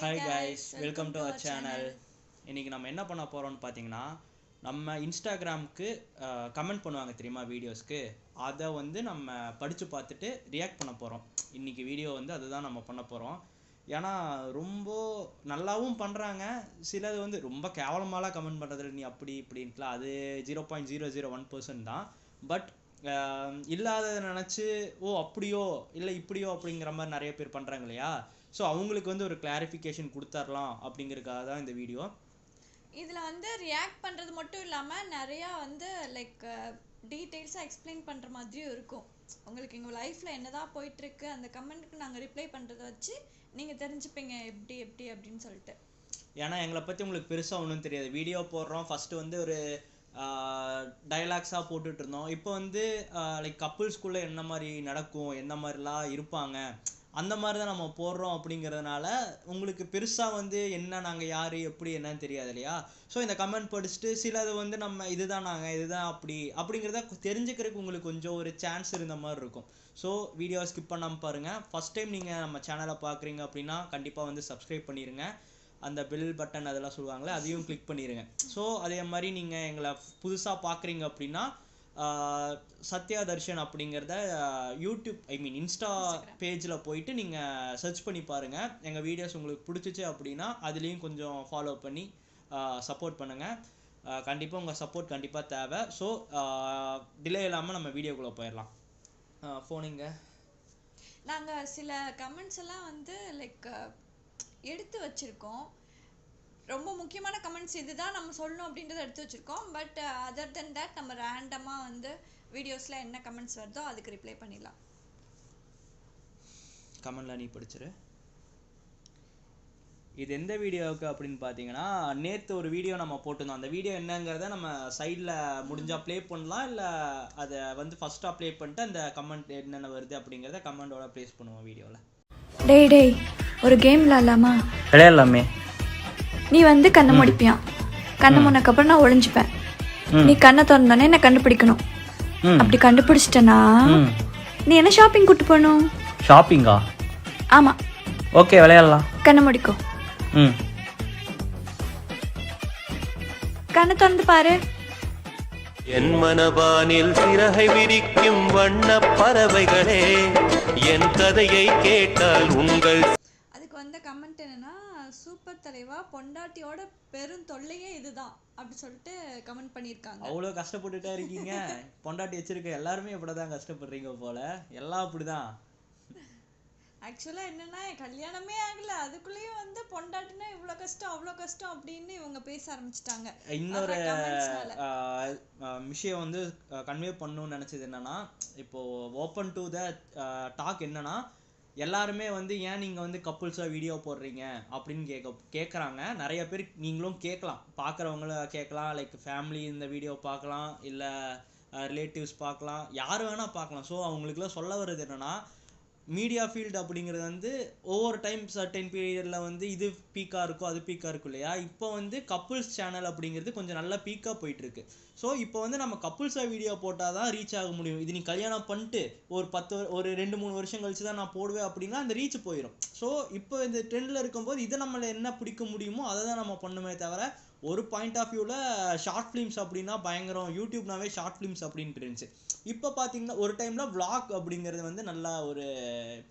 Hey hi guys, guys, welcome welcome to to our our channel. channel. இன்றைக்கி நம்ம என்ன பண்ண போகிறோம்னு பார்த்தீங்கன்னா, நம்ம இன்ஸ்டாகிராமுக்கு கமெண்ட் பண்ணுவாங்க தெரியுமா வீடியோஸ்க்கு, அதை வந்து நம்ம படித்து பார்த்துட்டு ரியாக்ட் பண்ண போகிறோம். இன்றைக்கி வீடியோ வந்து அதுதான் நம்ம பண்ண போகிறோம். ஏன்னா ரொம்ப நல்லாவும் பண்ணுறாங்க, சிலது வந்து ரொம்ப கேவலமாலாம் கமெண்ட் பண்ணுறதில்ல, நீ அப்படி இப்படின்ட்டுலாம். அது 0.001% தான். பட் இல்லாததை நினச்சி ஓ அப்படியோ இல்லை இப்படியோ அப்படிங்கிற மாதிரி நிறைய பேர் பண்ணுறாங்க இல்லையா. ஸோ அவங்களுக்கு வந்து ஒரு கிளாரிஃபிகேஷன் கொடுத்துர்லாம் அப்படிங்கிறதுக்காக தான் இந்த வீடியோ. இதில் வந்து ரியாக்ட் பண்ணுறது மட்டும் இல்லாமல் நிறையா வந்து லைக் டீட்டெயில்ஸாக எக்ஸ்பிளைன் பண்ணுற மாதிரியும் இருக்கும். உங்களுக்கு எங்கள் லைஃப்பில் என்னதான் போயிட்டுருக்கு, அந்த கமெண்ட்டுக்கு நாங்கள் ரிப்ளை பண்ணுறதை வச்சு நீங்கள் தெரிஞ்சுப்பீங்க எப்படி எப்படி அப்படின்னு சொல்லிட்டு. ஏன்னா எங்களை பற்றி உங்களுக்கு பெருசாக ஒன்றும் தெரியாது. வீடியோ போடுறோம், ஃபஸ்ட்டு வந்து ஒரு டைலாக்ஸாக போட்டுட்டு இருந்தோம். இப்போ வந்து லைக் கப்புள்ஸ்குள்ளே என்ன மாதிரி நடக்கும், என்ன மாதிரிலாம் இருப்பாங்க, அந்த மாதிரி தான் நம்ம போடுறோம். அப்படிங்கிறதுனால உங்களுக்கு பெருசாக வந்து என்ன, நாங்கள் யார் எப்படி என்னன்னு தெரியாது இல்லையா. ஸோ இந்த கமெண்ட் படிச்சுட்டு சிலது வந்து நம்ம இதுதான் நாங்கள் இதுதான் அப்படிங்கிறத தெரிஞ்சுக்கிறதுக்கு உங்களுக்கு கொஞ்சம் ஒரு சான்ஸ் இருந்த மாதிரி இருக்கும். ஸோ வீடியோவை ஸ்கிப் பண்ணாமல் பாருங்கள். ஃபஸ்ட் டைம் நீங்கள் நம்ம சேனலை பார்க்குறீங்க அப்படின்னா கண்டிப்பாக வந்து சப்ஸ்கிரைப் பண்ணிடுங்க. அந்த பெல் பட்டன் அதெல்லாம் சொல்லுவாங்களே, அதையும் கிளிக் பண்ணிடுங்க. ஸோ அதே மாதிரி நீங்கள் எங்களை புதுசாக பார்க்குறீங்க அப்படின்னா சத்யா தர்ஷன் அப்படிங்கிறத யூடியூப் இன்ஸ்டா பேஜில் போயிட்டு நீங்கள் சர்ச் பண்ணி பாருங்கள். எங்கள் வீடியோஸ் உங்களுக்கு பிடிச்சிச்சு அப்படின்னா அதுலேயும் கொஞ்சம் ஃபாலோ பண்ணி சப்போர்ட் பண்ணுங்கள். கண்டிப்பாக உங்கள் சப்போர்ட் கண்டிப்பாக தேவை. ஸோ டிலே இல்லாமல் நம்ம வீடியோக்குள்ளே போயிடலாம். ஃபோனிங்க நாங்கள் சில கமெண்ட்ஸ் எல்லாம் வந்து லைக் எடுத்து வச்சுருக்கோம். ரொம்ப முக்கியமான கமெண்ட்ஸ் இதுதான் நம்ம சொல்லணும் அப்படின்றத எடுத்து வச்சுருக்கோம். பட் அதர் தென் தேட் நம்ம ரேண்டமாக வந்து வீடியோஸில் என்ன கமெண்ட்ஸ் வருதோ அதுக்கு ரிப்ளை பண்ணிடலாம். கமெண்ட்லாம் நீ படிச்சிரு. இது எந்த வீடியோவுக்கு அப்படின்னு பார்த்தீங்கன்னா, நேற்று ஒரு வீடியோ நம்ம போட்டிருந்தோம். அந்த வீடியோ என்னங்கிறத நம்ம சைடில் முடிஞ்சால் ப்ளே பண்ணலாம், இல்லை அதை வந்து ஃபஸ்ட்டாக ப்ளே பண்ணிட்டு அந்த கமெண்ட் என்னென்ன வருது அப்படிங்கிறத கமெண்டோட ப்ளேஸ் பண்ணுவோம் வீடியோவில். டேய் ஒரு கேம் விளாடலாமா? விளையாடலாமே. நீ வந்து கண்ணை முடிப்பியான், கண்ணை முன்னக்கப்புறம் நான் ஒளிஞ்சுப்பேன். நீ கண்ணை திறந்தானே என்ன கண்டுபிடிக்கணும். அப்படி கண்டுபிடிச்சிட்டனா நீ என்ன ஷாப்பிங் கூட்டு போகணும். ஷாப்பிங்கா? ஆமா. ஓகே விளையாடலாம். கண்ணை முடிக்கோ. கண்ணை திறந்து பாரு. என் மனவானில் சிறகை விரிக்கும் வண்ண பறவைகளே, என் கதையை கேட்டால் உங்கள். அதுக்கு வந்த கமெண்ட் என்னன்னா, சூப்பர் தலைவா, பொண்டாட்டியோட பெரும் தொல்லையே இதுதான் அப்படி சொல்லிட்டு கமெண்ட் பண்ணியிருக்காங்க. அவ்வளோ கஷ்டப்பட்டுட்டா இருக்கீங்க. பொண்டாட்டி வச்சிருக்க எல்லாருமே இப்படிதான் கஷ்டப்படுறீங்க போல. எல்லாம் அப்படிதான். ஆக்சுவலாக என்னன்னா, கல்யாணமே ஆகல அதுக்குள்ளேயும் வந்து பொண்டாட்டினா இவ்வளோ கஷ்டம் அவ்வளோ கஷ்டம் அப்படின்னு இவங்க பேச ஆரம்பிச்சிட்டாங்க. இன்னொரு விஷயம் வந்து கன்வே பண்ணணும்னு நினச்சது என்னன்னா, இப்போது ஓப்பன் டு த டாக் என்னன்னா, எல்லாருமே வந்து ஏன் நீங்கள் வந்து கப்புள்ஸாக வீடியோ போடுறீங்க அப்படின்னு கேட்குறாங்க நிறைய பேர். நீங்களும் கேட்கலாம், பார்க்குறவங்கள கேட்கலாம், லைக் ஃபேமிலி இந்த வீடியோ பார்க்கலாம், இல்லை ரிலேட்டிவ்ஸ் பார்க்கலாம், யார் வேணால் பார்க்கலாம். ஸோ அவங்களுக்குலாம் சொல்ல வர்றது என்னென்னா, மீடியா ஃபீல்டு அப்படிங்கிறது வந்து ஒவ்வொரு டைம் சர்டைன் பீரியடில் வந்து இது பீக்காக இருக்கும் அது பீக்காக இருக்கும் இல்லையா. இப்போ வந்து கப்புள்ஸ் சேனல் அப்படிங்கிறது கொஞ்சம் நல்லா பீக்காக போயிட்டுருக்கு. ஸோ இப்போ வந்து நம்ம கப்புள்ஸாக வீடியோ போட்டால் தான் ரீச் ஆக முடியும். இது நீ கல்யாணம் பண்ணிட்டு ஒரு 2-3 வருஷம் கழிச்சு தான் நான் போடுவேன் அப்படின்னா அந்த ரீச் போயிடும். ஸோ இப்போ இந்த ட்ரெண்டில் இருக்கும்போது இதை நம்மளை என்ன பிடிக்க முடியுமோ அதை தான் நம்ம பண்ணுமே தவிர, ஒரு பாயிண்ட் ஆஃப் வியூவில் ஷார்ட் ஃபிலிம்ஸ் அப்படின்னா பயங்கரம், யூடியூப்னாவே ஷார்ட் ஃபிலிம்ஸ் அப்படின்ட்டு இருந்துச்சு. இப்போ பார்த்தீங்கன்னா ஒரு டைமில் விளாக் அப்படிங்கிறது வந்து நல்லா ஒரு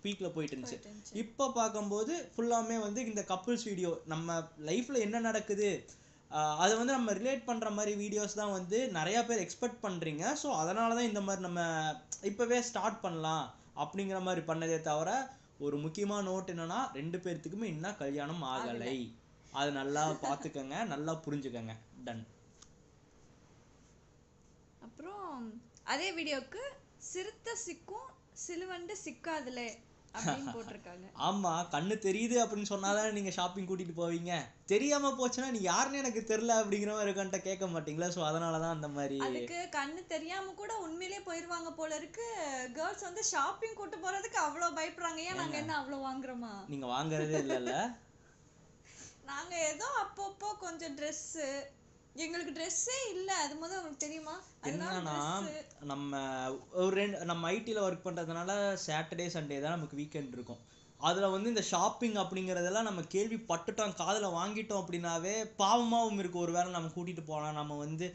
பீக்கில் போயிட்டு இருந்துச்சு. இப்போ பார்க்கும்போது ஃபுல்லாமே வந்து இந்த கப்புள்ஸ் வீடியோ, நம்ம லைஃப்பில் என்ன நடக்குது அதை வந்து நம்ம ரிலேட் பண்ணுற மாதிரி வீடியோஸ் தான் வந்து நிறையா பேர் எக்ஸ்பெக்ட் பண்ணுறீங்க. ஸோ அதனால தான் இந்த மாதிரி நம்ம இப்போவே ஸ்டார்ட் பண்ணலாம் அப்படிங்கிற மாதிரி பண்ணதே தவிர, ஒரு முக்கியமான நோட் என்னென்னா, 2 பேர்த்துக்குமே இன்னும் கல்யாணம் ஆகலை. அது நல்லா பார்த்துக்கங்க, நல்லா புரிஞ்சுக்கங்க. டன். அப்புறம் அதே வீடியோக்கு சிறுத்தை சிக்கும் சிலுவண்டு சிக்காதுலே அப்படின்னு போட்டிருக்காங்க. ஆமா, கண்ணு தெரியுது அப்படின்னு சொன்னாதான் நீங்க ஷாப்பிங் கூட்டிட்டு போவீங்க. தெரியாம போச்சுன்னா நீ யாருன்னு எனக்கு தெரியல அப்படிங்கிற மாதிரி கண்ட கேட்க மாட்டீங்களா. ஸோ அதனாலதான் அந்த மாதிரி. அதுக்கு கண்ணு தெரியாம கூட உண்மையிலேயே போயிருவாங்க போல இருக்கு. கேர்ள்ஸ் வந்து ஷாப்பிங் கூட்டு போறதுக்கு அவ்வளவு பயப்படுறாங்க. ஏன் நாங்க என்ன அவ்வளவு வாங்குறோமா? நீங்க வாங்குறதே இல்லைல்ல. நாங்க ஏதோ அப்பப்போ கொஞ்சம் ட்ரெஸ்ஸு, எங்களுக்கு ட்ரெஸ்ஸே இல்லை, அது முதல்ல உங்களுக்கு தெரியுமா? என்னன்னா நம்ம நம்ம ஐடியில் ஒர்க் பண்ணுறதுனால சாட்டர்டே சண்டே தான் நமக்கு வீக்கெண்ட் இருக்கும். அதுல வந்து இந்த ஷாப்பிங் அப்படிங்கறதெல்லாம் நம்ம கேள்விப்பட்டுட்டோம், காதுல வாங்கிட்டோம் அப்படின்னாவே பாவமாவும் இருக்கு. ஒருவேளை நம்ம கூட்டிட்டு போனா நம்ம வந்து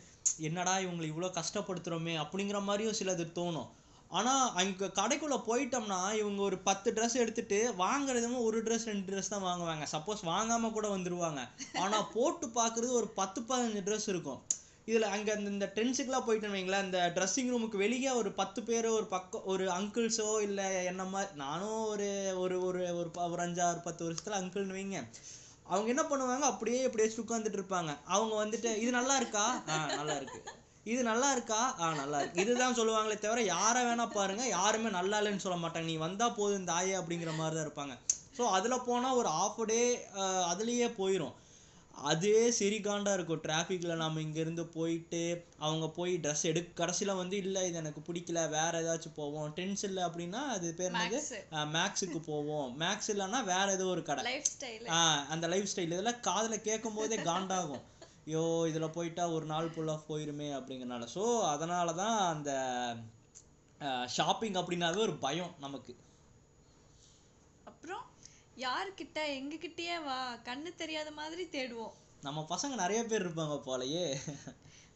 என்னடா இவங்களை இவ்வளவு கஷ்டப்படுத்துறோமே அப்படிங்கிற மாதிரியும் சிலது தோணும். ஆனா அங்க கடைக்குள்ள போயிட்டோம்னா இவங்க ஒரு 10 ட்ரெஸ் எடுத்துட்டு வாங்குறதுமே ஒரு ட்ரெஸ் 2 ட்ரெஸ் தான் வாங்குவாங்க. சப்போஸ் வாங்காம கூட வந்துருவாங்க. ஆனா போட்டு பாக்குறது ஒரு 10-15 ட்ரெஸ் இருக்கும். இதுல அங்க இந்த ட்ரெண்ட்ஸுக்குலாம் போயிட்டோன்னு வைங்களேன், இந்த ட்ரெஸ்ஸிங் ரூமுக்கு வெளியே ஒரு 10 பேர் ஒரு பக்கம் ஒரு அங்கிள்ஸோ இல்ல என்ன மாதிரி நானும் ஒரு ஒரு ஒரு ஒரு 5-6-10 வருஷத்துல அங்கிள்னு வைங்க, அவங்க என்ன பண்ணுவாங்க, அப்படியே உட்கார்ந்துட்டு இருப்பாங்க. அவங்க வந்துட்டு இது நல்லா இருக்கா, நல்லா இருக்கு, இது நல்லா இருக்கா, நல்லா இருக்கு, இதுதான் சொல்லுவாங்களே தவிர யாரை வேணா பாருங்க, யாருமே நல்லா இல்லைன்னு சொல்ல மாட்டாங்க. நீ வந்தா போதும் தாயே அப்படிங்கிற மாதிரி தான் இருப்பாங்க. ஸோ அதுல போனா ஒரு half a day அதுலயே போயிடும். அதே சரி காண்டா இருக்கும். டிராஃபிக்ல நம்ம இங்க இருந்து போயிட்டு அவங்க போய் ட்ரெஸ் கடைசியில வந்து இல்ல இது எனக்கு பிடிக்கல வேற ஏதாச்சும் போவோம். டென்ஸ் இல்ல அப்படின்னா அது பேர் என்னது, மேக்ஸுக்கு போவோம். மேக்ஸ் இல்லைன்னா வேற ஏதோ ஒரு கடை, அந்த லைஃப் ஸ்டைல் இதெல்லாம் காதுல கேட்கும் போதே காண்டாகும். ஐயோ இதுல போயிட்டா ஒரு நாள் ஃபுல்லா போயிருமே அப்படிங்கறனால. ஸோ அதனாலதான் அந்த ஷாப்பிங் அப்படின்னாவே ஒரு பயம் நமக்கு. அப்புறம் யார்கிட்ட எங்ககிட்டயே வா, கண்ணு தெரியாத மாதிரி தேடுவோம். நம்ம பசங்க நிறைய பேர் இருப்பாங்க போலயே.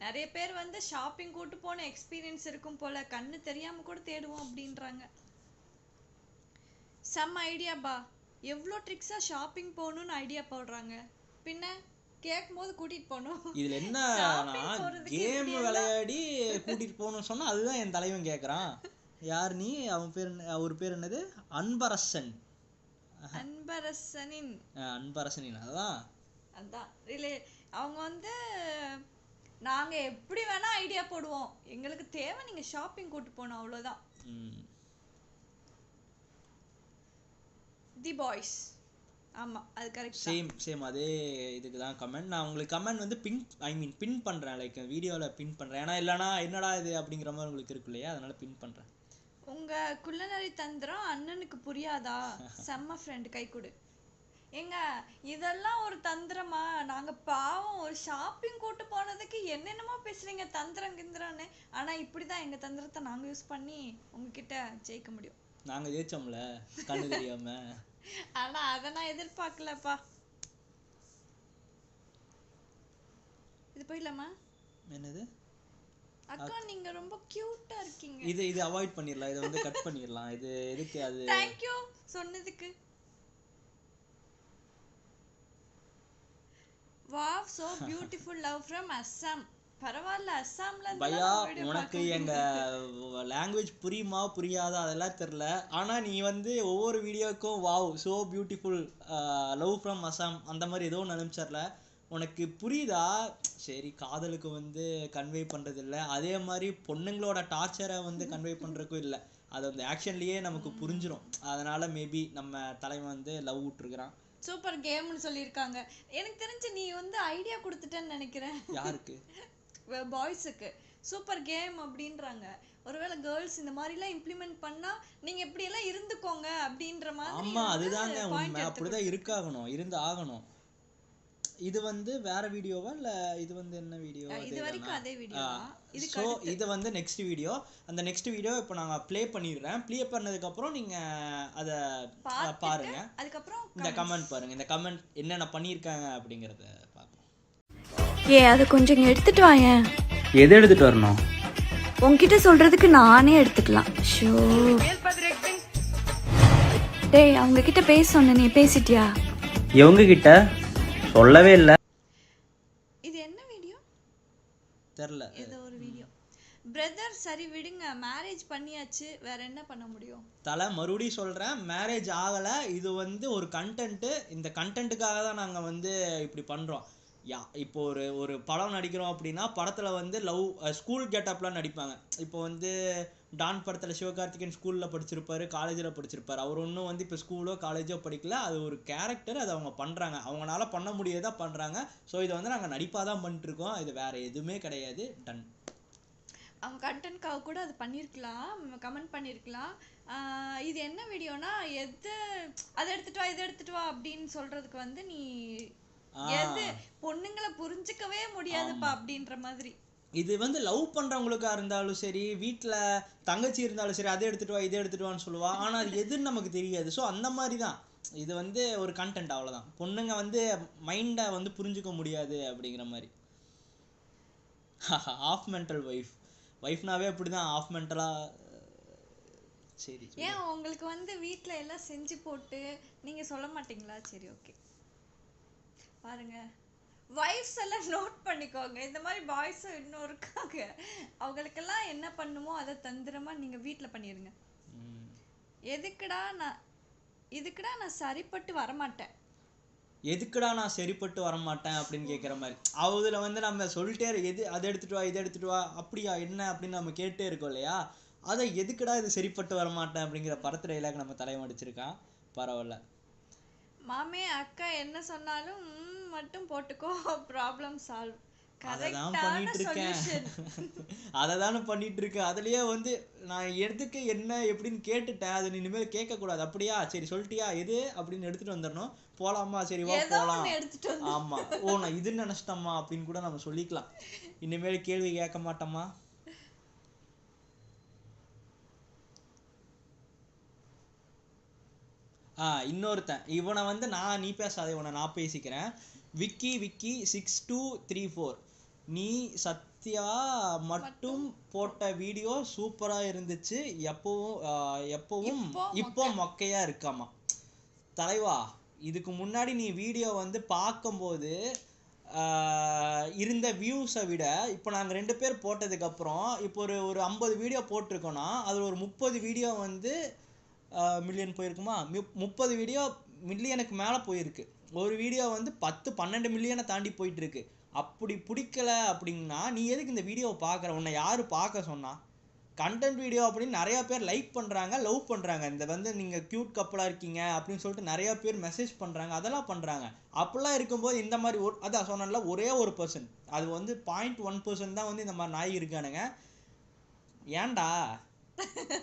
நிறைய பேர் வந்து ஷாப்பிங் கூட்டு போன எக்ஸ்பீரியன்ஸ் இருக்கும் போல, கண்ணு தெரியாம கூட தேடுவோம் அப்படின்றாங்க. செம்ம ஐடியா பா, எவ்வளோ ட்ரிக்ஸா ஷாப்பிங் போகணும்னு ஐடியா போடுறாங்க. பின்ன கேட்கும் போது கூட்டிட்டு போகணும். இதுல என்னன்னா கேம் விளையாடி கூட்டிட்டு போகணும்னு சொன்னா அதுதான் என் தலைவன் கேக்குறான். யார் நீ, அவன் பேர் அவர் பேர் என்னது, அன்பரசன். அன்பரசனின் அதான் அவங்க வந்து நாங்க எப்படி வேணா ஐடியா போடுவோம், எங்களுக்கு தேவை நீங்க ஷாப்பிங் கூட்டு போகணும் அவ்வளவுதான். தி பாய்ஸ், ஆமா அது கரெக்ட். சேம் அதே இதுக்கு தான் கமெண்ட். நான் உங்களுக்கு கமெண்ட் வந்து பின் பண்றேன், லைக் வீடியோல பின் பண்றேன். ஏன்னா இல்லனா என்னடா இது அப்படிங்கிற மாதிரி உங்களுக்கு இருக்கு இல்லையா, அதனால பின் பண்றேன். உங்க குள்ளநரி தந்திரம் அண்ணனுக்கு புரியாதா, செம்ம ஃப்ரெண்ட் கை கொடு. ஏங்க இதெல்லாம் ஒரு தந்திரமா, நாங்க பாவம் ஒரு ஷாப்பிங் கூட்டு போனதுக்கு என்னென்னமோ பேசுறீங்க தந்திரம் கிந்திரன்னு. ஆனா இப்படிதான் எங்க தந்திரத்தை நாங்க யூஸ் பண்ணி உங்ககிட்ட ஜெயிக்க முடியும். நாங்க ஜெயிச்சோம்ல கண்ணு தெரியாம. ஆனா அத நான் எதிர்பார்க்கலப்பா. இது போயிடலாமா? என்னது அக்கா நீங்க ரொம்ப கியூட்டா இருக்கீங்க. இது அவாய்ட் பண்ணிரலாம், இத வந்து கட் பண்ணிரலாம். இது எதுக்கு அது. Thank you சொன்னதுக்கு. Wow, so beautiful love from Assam. பரவாயில்ல, அஸ்ஸாம்ல இருந்து பையா உனக்கு எங்க லாங்குவேஜ் புரியுமா புரியாதா அதெல்லாம் தெரியல. ஆனா நீ வந்து ஒவ்வொரு வீடியோக்கும் wow so beautiful love from Assam அந்த மாதிரி ஏதோ நினைச்சர்ல. உனக்கு புரியுதா? சரி காதலுக்கு வந்து கன்வே பண்றது இல்லை, அதே மாதிரி பொண்ணுங்களோட டார்ச்சரை வந்து கன்வே பண்றதுக்கும் இல்லை. அது அந்த ஆக்ஷன்லயே நமக்கு புரிஞ்சிடும். அதனால மேபி நம்ம தலைவன் வந்து லவ் விட்டுருக்கிறான். சூப்பர் கேம்னு சொல்லியிருக்காங்க. எனக்கு தெரிஞ்சு நீ வந்து ஐடியா கொடுத்துட்டேன்னு நினைக்கிறேன். யாருக்கு? பாய்ஸுக்கு சூப்பர் கேம் அப்படின்றாங்க. ஒருவேளை கேர்ள்ஸ் இந்த மாதிரி எல்லாம் இம்ப்ளிமெண்ட் பண்ணா நீங்க எப்படி எல்லாம் இருந்துக்கோங்க அப்படின்ற மாதிரி. ஆமா அதுதாங்க உண்மை, அப்படிதான் இருக்காகணும், இருந்து ஆகணும். இது வந்து வேற வீடியோவா இல்ல இது வந்து என்ன வீடியோ? இது வரைக்கும் அதே வீடியோ தான். சோ இது வந்து நெக்ஸ்ட் வீடியோ. அந்த நெக்ஸ்ட் வீடியோ இப்போ நாங்க ப்ளே பண்ணிடுறேன். ப்ளே பண்ணதுக்கு அப்புறம் நீங்க அத பாருங்க. அதுக்கு அப்புறம் இந்த கமெண்ட் பாருங்க, இந்த கமெண்ட் என்னென்ன பண்ணிருக்காங்க அப்படிங்கறத பாப்போம். அது கொஞ்சம் எடுத்துட்டு வாயேன். எது எடுத்துட்டு வரணும்? உன்கிட்ட சொல்றதுக்கு நானே எடுத்துக்கலாம். ஷோ டேய் அவங்க கிட்ட பேச சொன்ன, நீ பேசிட்டியா? இவங்க கிட்ட சொல்லவே இல்ல. இது என்ன வீடியோ தெரியல, ஏதோ ஒரு வீடியோ. பிரதர் சரி விடுங்க, மேரேஜ் பண்ணியாச்சு, வேற என்ன பண்ண முடியும்? தலை மறுபடியும் சொல்றேன், மேரேஜ் ஆகல. இது வந்து ஒரு கண்டென்ட். இந்த கண்டென்ட்டுக்காக தான் நாங்க வந்து இப்படி பண்றோம். இப்போ ஒரு படம் நடிக்கிறோம் அப்படின்னா படத்துல வந்து லவ் ஸ்கூல் கெட்டப்லாம் நடிப்பாங்க. இப்போ வந்து டான் படத்துல சிவகார்த்திகேயன் ஸ்கூல்ல படிச்சிருப்பாரு, காலேஜ்ல படிச்சிருப்பாரு. அவர் ஒன்றும் வந்து இப்போ ஸ்கூலோ காலேஜோ படிக்கல, அது ஒரு கேரக்டர், அது அவங்க பண்றாங்க, அவங்களால பண்ண முடியாதா பண்றாங்க. ஸோ இதை வந்து நாங்க நடிப்பாதான் பண்ணிட்டு இருக்கோம், இது வேற எதுவுமே கிடையாது. டன். அவங்க கண்டென்ட்காக கூட அது பண்ணியிருக்கலாம், கமெண்ட் பண்ணியிருக்கலாம். இது என்ன வீடியோனா எது அதை எடுத்துட்டு வா இதை எடுத்துட்டு வா அப்படின்னு சொல்றதுக்கு வந்து நீ எது பொண்ணுங்களை புரிஞ்சுக்கவே முடியாதுப்பா அப்படின்ற மாதிரி. இது வந்து லவ் பண்றவங்களுக்கா இருந்தாலும் சரி, வீட்ல தங்கச்சி இருந்தாலும் சரி, அதை எடுத்துட்டு வா இதை எடுத்துட்டு வான்னு சொல்லுவா, ஆனா அது எதுன்னு நமக்கு தெரியாது. ஸோ அந்த மாதிரி தான் இது வந்து ஒரு கண்டென்ட், அவ்வளவுதான். பொண்ணுங்க வந்து மைண்டை வந்து புரிஞ்சுக்க முடியாது அப்படிங்கிற மாதிரி. ஆஃப் மென்டல் ஒய்ஃப்னாவே அப்படிதான், ஆஃப் மென்டலா. சரி ஏன் உங்களுக்கு வந்து வீட்ல எல்லாம் செஞ்சு போட்டு நீங்க சொல்ல மாட்டீங்களா? சரி ஓகே, பாருங்க வைஃப்ஸ் எல்லாம் நோட் பண்ணிக்கோங்க. இந்த மாதிரி பாய்ஸும் இன்னும் இருக்காங்க. அவங்களுக்கெல்லாம் என்ன பண்ணுமோ அதை தந்திரமா நீங்க வீட்ல பண்ணிருங்க. இதுக்குடா நான் சரிப்பட்டு வரமாட்டேன், எதுக்குடா நான் சரிப்பட்டு வரமாட்டேன் அப்படின்னு கேட்குற மாதிரி. அதுல வந்து நம்ம சொல்லிட்டே எது அதை எடுத்துட்டு வா இதை எடுத்துட்டு வா, அப்படியா என்ன அப்படின்னு நம்ம கேட்டே இருக்கோம் இல்லையா. அதை எதுக்குடா இது சரிப்பட்டு வரமாட்டேன் அப்படிங்கிற படத்து டைலாக் நம்ம தலைமடிச்சிருக்கான். பரவாயில்ல. மாமே அக்கா என்ன சொன்னாலும் மட்டும் போட்டுக்கோ, ப்ராப்ளம் சால்வ். அதான் பண்ணிட்டு இருக்கேன். அததானே பண்ணிட்டு இருக்கேன். அதுலயே வந்து நான் எதுக்கு என்ன எப்படின்னு கேட்டுட்டேன். அது இனிமேல் கேட்க கூடாது. அப்படியா, சரி சொல்லிட்டியா எது அப்படின்னு எடுத்துட்டு வந்துடணும். போலாமா, சரி வா போலாம். ஆமா, ஓ நான் இதுன்னு நினைச்சிட்டோமா அப்படின்னு கூட நம்ம சொல்லிக்கலாம். இனிமேல் கேள்வி கேட்க மாட்டோமா. இன்னொருத்தன், இவனை வந்து நீ பேசாத, இவனை நான் பேசிக்கிறேன். விக்கி 6234, நீ சத்யா மட்டும் போட்ட வீடியோ சூப்பரா இருந்துச்சு, எப்பவும் இப்போ மொக்கையா இருக்காமா. தலைவா, இதுக்கு முன்னாடி நீ வீடியோ வந்து பார்க்கும்போது இருந்த வியூஸை விட இப்போ நாங்கள் 2 பேர் போட்டதுக்கு அப்புறம் இப்போ ஒரு 50 வீடியோ போட்டிருக்கோன்னா அதில் ஒரு 30 வீடியோ வந்து மில்லியன் போயிருக்குமா, 30 வீடியோ மில்லியனுக்கு மேலே போயிருக்கு. ஒரு வீடியோ வந்து 10-12 மில்லியனை தாண்டி போயிட்டு இருக்கு. அப்படி பிடிக்கல அப்படின்னா நீ எதுக்கு இந்த வீடியோவை பார்க்குற? உன்னை யாரு பார்க்க சொன்னா? கண்டென்ட் வீடியோ அப்படின்னு நிறைய பேர் லைக் பண்ணுறாங்க, லவ் பண்ணுறாங்க. இந்த வந்து நீங்கள் க்யூட் கப்பலாக இருக்கீங்க அப்படின்னு சொல்லிட்டு நிறைய பேர் மெசேஜ் பண்ணுறாங்க, அதெல்லாம் பண்ணுறாங்க. அப்படிலாம் இருக்கும்போது இந்த மாதிரி அதான் சொன்னல, ஒரே ஒரு பர்சன்ட், அது வந்து 0.1% தான் வந்து இந்த மாதிரி நாய் இருக்கானுங்க. ஏன்டா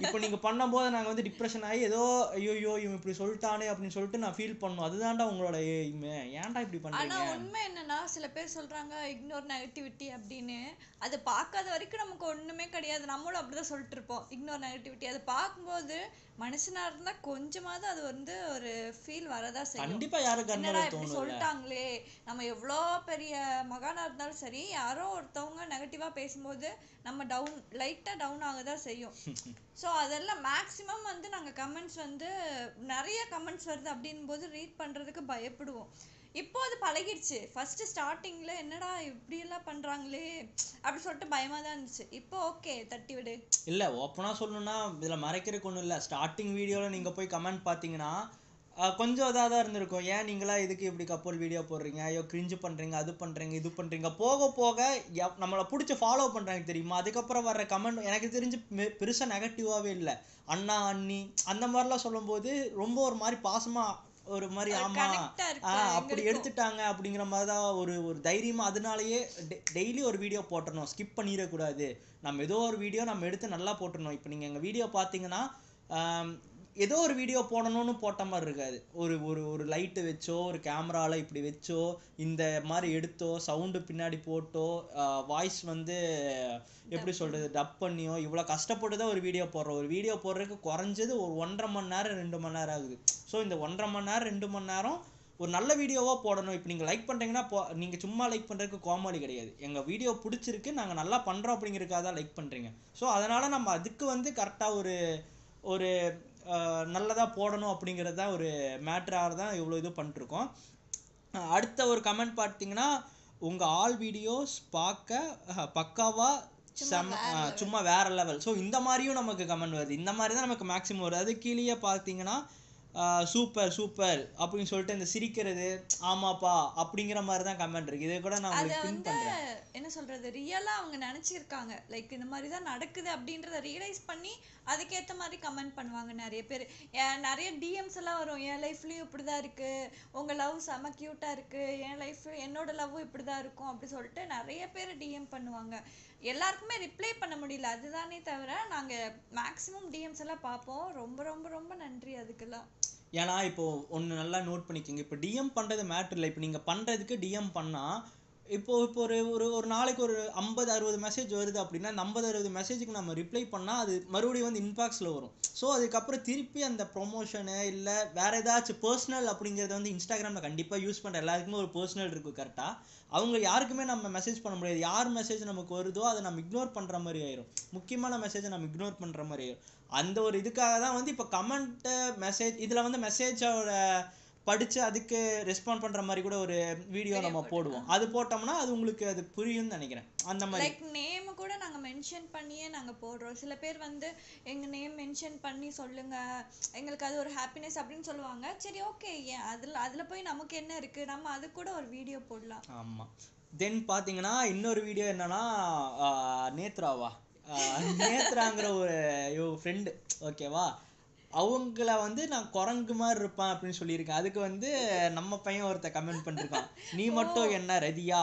இப்போ நீங்கள் பண்ணும்போது நாங்கள் வந்து டிப்ரெஷன் ஆகி ஏதோ ஐயோ இவன் இப்படி சொல்லிட்டானே அப்படின்னு சொல்லிட்டு நான் ஃபீல் பண்ணும். அதுதான்டா உங்களோட எய்மே. ஏன்டா இப்படி பண்ணுறீங்க? ஆனால் உண்மை என்னன்னா, சில பேர் சொல்கிறாங்க இக்னோர் நெகட்டிவிட்டி அப்படின்னு. அது பார்க்காத வரைக்கும் நமக்கு ஒன்றுமே கிடையாது. நம்மளும் அப்படிதான் சொல்லிட்டு இருப்போம் இக்னோர் நெகட்டிவிட்டி. அது பார்க்கும்போது மனுஷனாக இருந்தால் கொஞ்சமாவது அது வந்து ஒரு ஃபீல் வரதான் செய்யும். கண்டிப்பாக யாருக்கு என்னடா இப்படி சொல்லிட்டாங்களே, நம்ம எவ்வளோ பெரிய மகானாக இருந்தாலும் சரி, யாரோ ஒருத்தவங்க நெகட்டிவாக பேசும்போது நம்ம லைட்டாக டவுன் ஆக தான் செய்யும். ஸோ அதெல்லாம் மேக்ஸிமம் வந்து நாங்கள் கமெண்ட்ஸ் வந்து நிறைய கமெண்ட்ஸ் வருது அப்படின் போது ரீட் பண்ணுறதுக்கு பயப்படுவோம். இப்போ அது பழகிடுச்சு. ஃபர்ஸ்ட் ஸ்டார்டிங்ல என்னடா இப்படியெல்லாம் பண்றாங்களே அப்படி சொல்லிட்டு பயமா தான் இருந்துச்சு. இப்போ ஓகே, தட்டி விடு. இல்லை, ஓப்பனாக சொல்லணும்னா இதில் மறைக்கிறதுக்கு ஒன்றும் இல்லை. ஸ்டார்டிங் வீடியோவில் நீங்கள் போய் கமெண்ட் பார்த்தீங்கன்னா கொஞ்சம் இதாக தான் இருந்திருக்கும். ஏன் நீங்களா இதுக்கு இப்படி கப்பல் வீடியோ போடுறீங்க, ஐயோ கிரிஞ்சு பண்ணுறீங்க, அது பண்ணுறீங்க, இது பண்ணுறீங்க. போக போக நம்மளை பிடிச்சி ஃபாலோ பண்ணுறாங்க தெரியுமா. அதுக்கப்புறம் வர்ற கமெண்ட் எனக்கு தெரிஞ்சு பெருசாக நெகட்டிவாகவே இல்லை. அண்ணா அண்ணி அந்த மாதிரிலாம் சொல்லும்போது ரொம்ப ஒரு மாதிரி பாசமாக ஒரு மாதிரி ஆமா அப்படி எடுத்துட்டாங்க அப்படிங்கிற மாதிரி தான் ஒரு தைரியமா. அதனாலயே டெய்லி ஒரு வீடியோ போட்டுறணும், ஸ்கிப் பண்ணிடக்கூடாது. நம்ம ஏதோ ஒரு வீடியோ நம்ம எடுத்து நல்லா போட்டுறணும். இப்போ நீங்கள் எங்கள் வீடியோ பார்த்தீங்கன்னா ஏதோ ஒரு வீடியோ போடணும்னு போட்ட மாதிரி இருக்காது. ஒரு லைட்டு வச்சோ, ஒரு கேமராவில் இப்படி வச்சோ, இந்த மாதிரி எடுத்தோ, சவுண்டு பின்னாடி போட்டோ, வாய்ஸ் வந்து எப்படி சொல்கிறது டப் பண்ணியோ, இவ்வளோ கஷ்டப்பட்டு தான் ஒரு வீடியோ போடுறோம். ஒரு வீடியோ போடுறதுக்கு குறைஞ்சது ஒரு 1.5 மணி நேரம் 2 மணி நேரம் ஆகுது. ஸோ இந்த 1.5 மணி நேரம் 2 மணி நேரம் ஒரு நல்ல வீடியோவாக போடணும். இப்போ நீங்கள் லைக் பண்ணுறீங்கன்னா நீங்கள் சும்மா லைக் பண்ணுறதுக்கு கோமாளி கிடையாது. எங்கள் வீடியோ பிடிச்சிருக்கு, நாங்கள் நல்லா பண்ணுறோம் அப்படிங்கிறதுக்காக தான் லைக் பண்ணுறீங்க. ஸோ அதனால் நம்ம அதுக்கு வந்து கரெக்டாக ஒரு நல்லதாக போடணும் அப்படிங்கிறது தான் ஒரு மேட்டராக தான் இவ்வளோ இது பண்ணிட்டுருக்கோம். அடுத்த ஒரு கமெண்ட் பார்த்தீங்கன்னா, உங்கள் ஆல் வீடியோஸ் பார்க்க பக்காவாக சும்மா வேற லெவல். ஸோ இந்த மாதிரியும் நமக்கு கமெண்ட் வருது. இந்த மாதிரி தான் நமக்கு மேக்ஸிமம் வருது. அது கீழே பார்த்தீங்கன்னா சூப்பர் அப்படின்னு சொல்லிட்டு இந்த சிரிக்கிறது ஆமாப்பா அப்படிங்கிற மாதிரி தான் கமெண்ட் இருக்கு. இதை கூட நான் உங்களுக்கு பின் பண்றேன். என்ன சொல்றது, ரியலா அவங்க நினைச்சிருக்காங்க லைக் இந்த மாதிரி தான் நடக்குது அப்படின்றத ரியலைஸ் பண்ணி அதுக்கேற்ற மாதிரி கமெண்ட் பண்ணுவாங்க நிறைய பேர். நிறைய டிஎம்ஸ் எல்லாம் வரும், என் லைஃப்லயும் இப்படிதான் இருக்கு, உங்க லவ் செம கியூட்டா இருக்கு, என் லைஃப் என்னோட லவ்வும் இப்படிதான் இருக்கும் அப்படி சொல்லிட்டு நிறைய பேர் டிஎம் பண்ணுவாங்க. எல்லாருக்குமே ரிப்ளை பண்ண முடியல, அதுதானே தவிர நாங்க மேக்ஸிமம் டிஎம்ஸ் எல்லாம் பார்ப்போம். ரொம்ப ரொம்ப ரொம்ப நன்றி அதுக்கெல்லாம். ஏன்னா இப்போ ஒன்று நல்லா நோட் பண்ணிக்கோங்க, இப்போ டிஎம் பண்ணுறது மேட்ரு இல்லை. இப்போ நீங்கள் பண்ணுறதுக்கு டிஎம் பண்ணால் இப்போ இப்போ ஒரு ஒரு ஒரு நாளைக்கு ஒரு 50-60 மெசேஜ் வருது அப்படின்னா அந்த 50-60 மெசேஜுக்கு நம்ம ரிப்ளை பண்ணால் அது மறுபடியும் வந்து இன்பாக்ஸில் வரும். ஸோ அதுக்கப்புறம் திருப்பி அந்த ப்ரொமோஷனு இல்லை வேற ஏதாச்சும் பர்சனல் அப்படிங்கிறத வந்து இன்ஸ்டாகிராமில் கண்டிப்பாக யூஸ் பண்ணுற எல்லாருக்குமே ஒரு பர்சனல் இருக்கும் கரெக்டாக. அவங்க யாருக்குமே நம்ம மெசேஜ் பண்ண முடியாது. யார் மெசேஜ் நமக்கு வருதோ அதை நம்ம இக்னோர் பண்ணுற மாதிரி ஆயிரும். முக்கியமான மெசேஜை நம்ம இக்னோர் பண்ணுற மாதிரி ஆயிரும். அந்த ஒரு இதுக்காக தான் வந்து இப்போ கமெண்ட்டு மெசேஜ் இதில் வந்து மெசேஜோட படித்து அதுக்கு ரெஸ்பாண்ட் பண்ணுற மாதிரி கூட ஒரு வீடியோ நம்ம போடுவோம். அது போட்டோம்னா அது உங்களுக்கு அது புரியும்னு நினைக்கிறேன். அந்த மாதிரி லைக் நேம் கூட நாங்கள் மென்ஷன் பண்ணியே நாங்கள் போடுறோம். சில பேர் வந்து எங்கள் நேம் மென்ஷன் பண்ணி சொல்லுங்க, எங்களுக்கு அது ஒரு ஹாப்பினஸ் அப்படின்னு சொல்லுவாங்க. சரி ஓகே, அதில் போய் நமக்கு என்ன இருக்குது, நம்ம அது கூட ஒரு வீடியோ போடலாம். ஆமாம். தென் பார்த்தீங்கன்னா இன்னொரு வீடியோ என்னன்னா நேத்ராங்கிற ஒரு ஃப்ரெண்டு ஓகேவா, அவங்கள வந்து நான் குரங்கு மாதிரி இருப்பேன் அப்படின்னு சொல்லியிருக்கேன். அதுக்கு வந்து நம்ம பையன் ஒருத்த கமெண்ட் பண்ணிருக்கான், நீ மட்டும் என்ன ரதியா,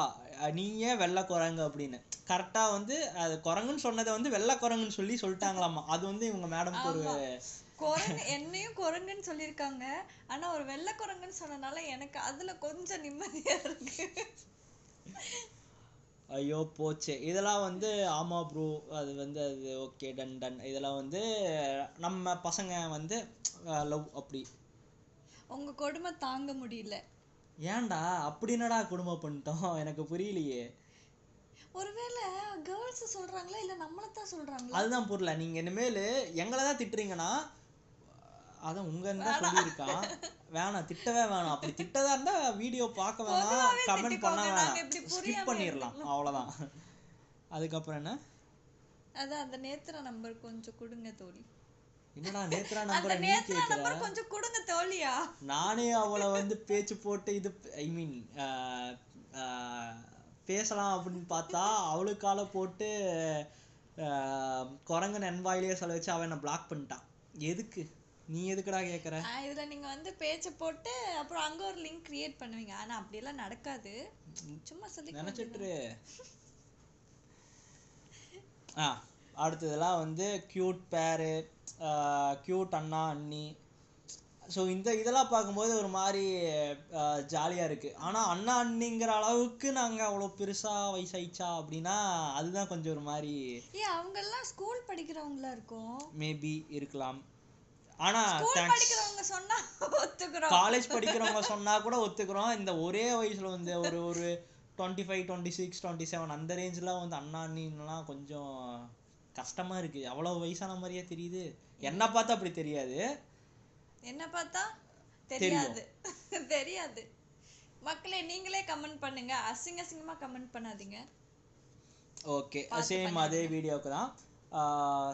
நீயே வெள்ளை குரங்கு அப்படின்னு. கரெக்டா வந்து அது குரங்குன்னு சொன்னதை வந்து வெள்ளை குரங்குன்னு சொல்லிட்டாங்களாமா. அது வந்து இவங்க மேடம்க்கு ஒரு குரங்கு என்னையும் குரங்குன்னு சொல்லியிருக்காங்க. ஆனா ஒரு வெள்ளை குரங்குன்னு சொன்னனால எனக்கு அதுல கொஞ்சம் நிம்மதியா இருக்கு. ஐயோ போச்சு. இதெல்லாம் வந்து ஆமா ப்ரோ, அது வந்து அது ஓகே டன். இதெல்லாம் வந்து நம்ம பசங்க வந்து லவ் அப்படி. உங்க கொடுமை தாங்க முடியல. ஏன்டா அப்படி என்னடா கொடுமை பண்ணிட்டோம் எனக்கு புரியலையே. ஒருவேளை கேர்ள்ஸ் சொல்றாங்களா இல்ல நம்மளத்தான் சொல்றாங்களா? அதுதான் புரியல. நீங்க இனிமேல் எங்களை தான் திட்டுறீங்கன்னா அதான் உங்க தான் சொல்லியிருக்கான். வேணாம், திட்டவே வேணாம். அப்படி திட்டதா இருந்தா வீடியோ பார்க்க வேணாம், கமெண்ட் பண்ண வேணாம், ஸ்கிப் பண்ணிடலாம், அவ்வளவுதான். அதுக்கப்புறம் என்ன, அதான் அந்த நேத்ரா நம்பர் கொஞ்சம் கொடுங்க தோழி. என்னடா நேத்ரா நம்பர் நீ நேத்ரா கேக்குற? நம்பர் கொஞ்சம் கொடுங்க தோழியா. நானே அவளை வந்து பேச்சு போட்டு இது ஐ மீன் பேசலாம் அப்படின்னு பார்த்தா அவளுக்கால போட்டு குரங்கு நண்பாயிலேயே சொல்ல வச்சு அவன் என்ன பிளாக் பண்ணிட்டான். எதுக்கு, நீ எதுக்குடா கேக்குற? இதுல நீங்க வந்து பேச்ச போட்டு அப்புறம் அங்க ஒரு லிங்க் கிரியேட் பண்ணுவீங்க. ஆனா அப்படி எல்லாம் நடக்காது, சும்மா சொல்லி நினைச்சிட்டு. அடுத்ததெல்லாம் வந்து கியூட் பேரு, கியூட் அண்ணா அண்ணி. ஸோ இதெல்லாம் பார்க்கும்போது ஒரு மாதிரி ஜாலியாக இருக்குது. ஆனால் அண்ணா அண்ணிங்கிற அளவுக்கு நாங்கள் அவ்வளோ பெருசாக வயசாயிச்சா அப்படின்னா அதுதான் கொஞ்சம் ஒரு மாதிரி. அவங்கெல்லாம் ஸ்கூல் படிக்கிறவங்களா இருக்கும், மேபி இருக்கலாம். ஆனால் படிக்கிறவங்க சொன்னா ஒத்துக்கிறோம், காலேஜ் படிக்கிறவங்க சொன்னால் கூட ஒத்துக்கிறோம். இந்த ஒரே வயசில் வந்து ஒரு 25, 26, 27 அந்த ரேஞ்சில் வந்து அண்ணா அண்ணின்லாம் கொஞ்சம் கஷ்டமாக இருக்குது. அவ்வளோ வயசான மாதிரியே தெரியுது. என்ன பார்த்தா அப்படி தெரியாது, என்ன பார்த்தா தெரியாது. தெரியாது. மக்களே நீங்களே கமெண்ட் பண்ணுங்க, அசிங்கமா கமெண்ட் பண்ணாதீங்க. ஓகே, சேம் அதே வீடியோக்கு தான்.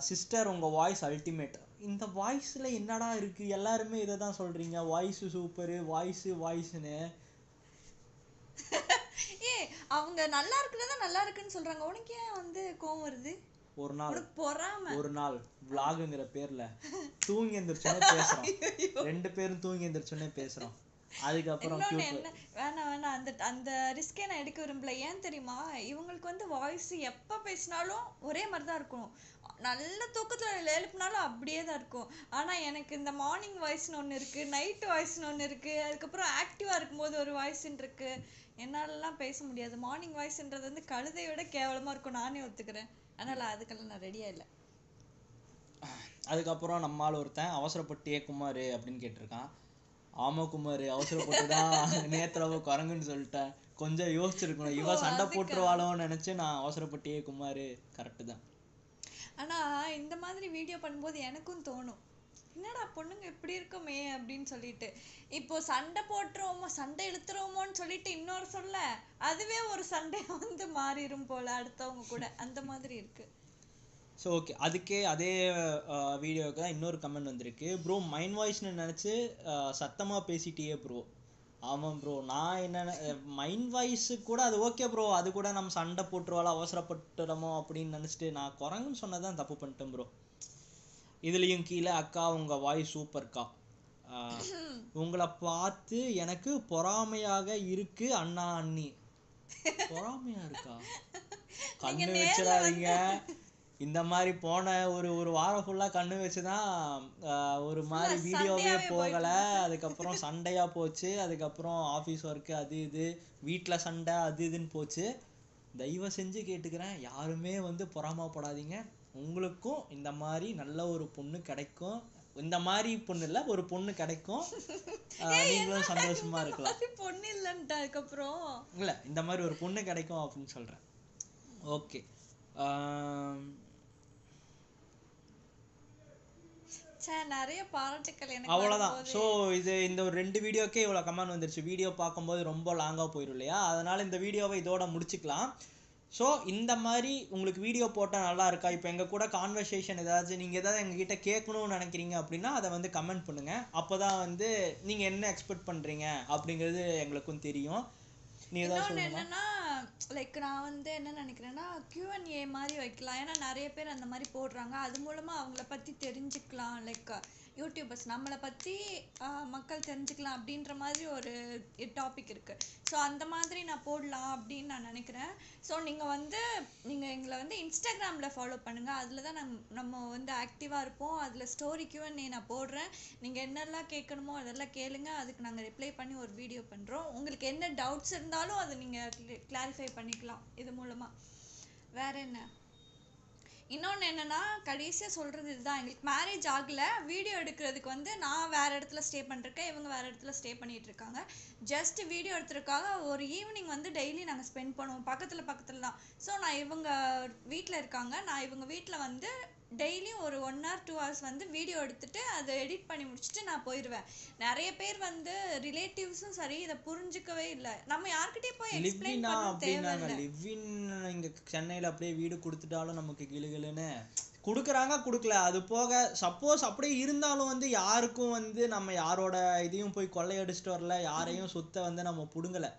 சிஸ்டர் உங்க வாய்ஸ் அல்டிமேட். இந்த வாய்ஸ்ல என்னடா இருக்கு, எல்லாருமே இதை தான் சொல்றீங்க, வாய்ஸ் சூப்பரு, வாய்ஸ்னு. அவங்க நல்லா இருக்குதான் நல்லா இருக்குன்னு சொல்றாங்க, உனக்கு ஏன் வந்து கோவம் வருது? ஒரு நாள் vlogங்கிற பேர்ல தூங்கி எந்திரிச்சோன்னே பேசுறோம், 2 பேரும் தூங்கி எந்திரிச்சோன்னே பேசுறோம். அதுக்கப்புறம் வேணாம் அந்த ரிஸ்கே நான் எடுக்க விரும்பல. ஏன் தெரியுமா, இவங்களுக்கு வந்து வாய்ஸ் எப்ப பேசினாலும் ஒரே மாதிரி தான் இருக்கும். நல்ல தூக்கத்துல எழுப்பினாலும் அப்படியே தான் இருக்கும். ஆனா எனக்கு இந்த மார்னிங் வாய்ஸ்னு ஒண்ணு இருக்கு, நைட் வாய்ஸ்னு ஒண்ணு இருக்கு, அதுக்கப்புறம் ஆக்டிவா இருக்கும்போது ஒரு வாய்ஸ்ன்னு இருக்கு. என்னாலலாம் பேச முடியாது. மார்னிங் வாய்ஸ்ன்றது வந்து கழுதையோட கேவலமா இருக்கும், நானே ஒத்துக்கிறேன். அதனால அதுக்கெல்லாம் நான் ரெடியா இல்லை. அதுக்கப்புறம் நம்மால் ஒருத்தன் அவசரப்பட்டியே குமார் அப்படின்னு கேட்டிருக்கான். ஆமா குமார், அவசரப்பட்டுதான் நேத்ராவை குரங்குன்னு சொல்லிட்டேன், கொஞ்சம் யோசிச்சிருக்கணும். இவ சண்டை போட்டுருவாளோன்னு நினைச்சு நான் அவசரப்பட்டியே குமார். கரெக்டு தான். ஆனா இந்த மாதிரி வீடியோ பண்ணும்போது எனக்கும் தோணும், என்னடா பொண்ணுங்க இப்படி இருக்குமே அப்படின்னு சொல்லிட்டு. இப்போ சண்டை போட்டுருவோமோ, சண்டை இழுத்துருவோமோன்னு சொல்லிட்டு இன்னொரு சொல்ல அதுவே ஒரு சண்டையை வந்து மாறிடும் போல அடுத்தவங்க கூட, அந்த மாதிரி இருக்கு. ஸோ ஓகே, அதுக்கே அதே வீடியோவுக்கு தான் இன்னொரு கமெண்ட் வந்திருக்கு. ப்ரோ மைண்ட் வாய்ஸ்னு நினச்சி சத்தமாக பேசிட்டியே ப்ரோ. ஆமாம் ப்ரோ, நான் என்ன மைண்ட் வாய்ஸு கூட அது ஓகே ப்ரோ, அது கூட நம்ம சண்டை போட்டுருவாளோ அவசரப்பட்டுடமோ அப்படின்னு நினச்சிட்டு நான் குரங்குன்னு சொன்னதான் தப்பு பண்ணிட்டேன் ப்ரோ. இதுலேயும் கீழே அக்கா உங்கள் வாய்ஸ் சூப்பர்க்கா, உங்களை பார்த்து எனக்கு பொறாமையாக இருக்கு அண்ணா அண்ணி. பொறாமையா இருக்கா? கண்ணு வச்சிடாதீங்க, இந்த மாதிரி போன ஒரு வாரம் ஃபுல்லா கண்ணு வச்சுதான் ஒரு மாதிரி வீடியோவே சண்டையாவே போகல. அதுக்கப்புறம் சண்டையா போச்சு. அதுக்கப்புறம் ஆஃபீஸ் ஒர்க்கு அது இது வீட்ல சண்டை அது இதுன்னு போச்சு. தயவு செஞ்சு கேட்டுக்கிறேன், யாருமே வந்து பொறாமப்படாதீங்க. உங்களுக்கும் இந்த மாதிரி நல்ல ஒரு பொண்ணு கிடைக்கும். இந்த மாதிரி பொண்ணு இல்ல, ஒரு பொண்ணு கிடைக்கும். நீங்களும் சந்தோஷமா இருக்கலாம். பொண்ணு இல்லன்ட்டு அதுக்கப்புறம் இல்ல, இந்த மாதிரி ஒரு பொண்ணு கிடைக்கும் அப்படின்னு சொல்றேன். ஓகே, நிறைய பாராட்டுக்கள் எனக்கு. அவ்வளவுதான். ஸோ இந்த ஒரு 2 வீடியோக்கே இவ்வளோ கமெண்ட் வந்துருச்சு. வீடியோ பார்க்கும்போது ரொம்ப லாங்கா போயிடும் இல்லையா, அதனால இந்த வீடியோவை இதோட முடிச்சுக்கலாம். ஸோ இந்த மாதிரி உங்களுக்கு வீடியோ போட்டால் நல்லா இருக்கா, இப்போ எங்கள் கூட கான்வர்சேஷன் ஏதாச்சும் நீங்கள் ஏதாவது எங்ககிட்ட கேட்கணும்னு நினைக்கிறீங்க அப்படின்னா அதை வந்து கமெண்ட் பண்ணுங்க. அப்போ தான் வந்து நீங்கள் என்ன எக்ஸ்பெக்ட் பண்ணுறீங்க அப்படிங்கிறது எங்களுக்கும் தெரியும். நீ ஏதாவது இன்னொன்று சொல்லணுமா? என்னன்னா, லைக் நான் வந்து என்ன நினைக்கிறேன்னா Q&A மாதிரி வைக்கலாம். ஏன்னா நிறைய பேர் அந்த மாதிரி போடுறாங்க, அது மூலமா அவங்கள பத்தி தெரிஞ்சுக்கலாம். லைக் யூடியூபர்ஸ் நம்மளை பத்தி மக்கள் தெரிஞ்சுக்கலாம் அப்படின்ற மாதிரி ஒரு டாபிக் இருக்கு. ஸோ அந்த மாதிரி நான் போடலாம் அப்படின்னு நான் நினைக்கிறேன். ஸோ நீங்கள் எங்களை வந்து இன்ஸ்டாகிராமில் ஃபாலோ பண்ணுங்கள். அதில் தான் நம்ம வந்து ஆக்டிவாக இருப்போம். அதில் ஸ்டோரி Q&A நான் போடுறேன். நீங்கள் என்னெல்லாம் கேட்கணுமோ அதெல்லாம் கேளுங்க, அதுக்கு நாங்கள் ரிப்ளை பண்ணி ஒரு வீடியோ பண்ணுறோம். உங்களுக்கு என்ன டவுட்ஸ் இருந்தாலும் அதை நீங்கள் கிளாரிஃபை பண்ணிக்கலாம் இது மூலமாக. வேற என்ன, இன்னொன்று என்னன்னா, கடைசியாக சொல்கிறது இதுதான், எங்களுக்கு மேரேஜ் ஆகலை. வீடியோ எடுக்கிறதுக்கு வந்து நான் வேறு இடத்துல ஸ்டே பண்ணிருக்கேன், இவங்க வேறு இடத்துல ஸ்டே பண்ணிகிட்டு இருக்காங்க. ஜஸ்ட் வீடியோ எடுத்துருக்காக ஒரு ஈவினிங் வந்து டெய்லி நாங்கள் ஸ்பெண்ட் பண்ணுவோம். பக்கத்தில் தான். ஸோ நான் இவங்க வீட்டில் இருக்காங்க, நான் இவங்க வீட்டில் வந்து டெய்லியும் ஒரு 1 hour 2 hours வந்து வீடியோ எடுத்துட்டு அதை எடிட் பண்ணி முடிச்சுட்டு நான் போயிடுவேன். நிறைய பேர் வந்து ரிலேட்டிவ்ஸும் சரி இதை புரிஞ்சுக்கவே இல்லை. நம்ம யார்கிட்டயும் போய் எக்ஸ்பிளைன் பண்ண தேவையில்லை. லிவ்வின் இங்க சென்னையில அப்படியே வீடு கொடுத்துட்டாலும் நமக்கு கிளுகிளுன்னு கொடுக்குறாங்க, கொடுக்கல. அது போக சப்போஸ் அப்படியே இருந்தாலும் வந்து யாருக்கும் வந்து நம்ம யாரோட இதையும் போய் கொள்ளையடிச்சிட்டு வரல, யாரையும் சொத்தை வந்து நம்ம புடுங்கலை.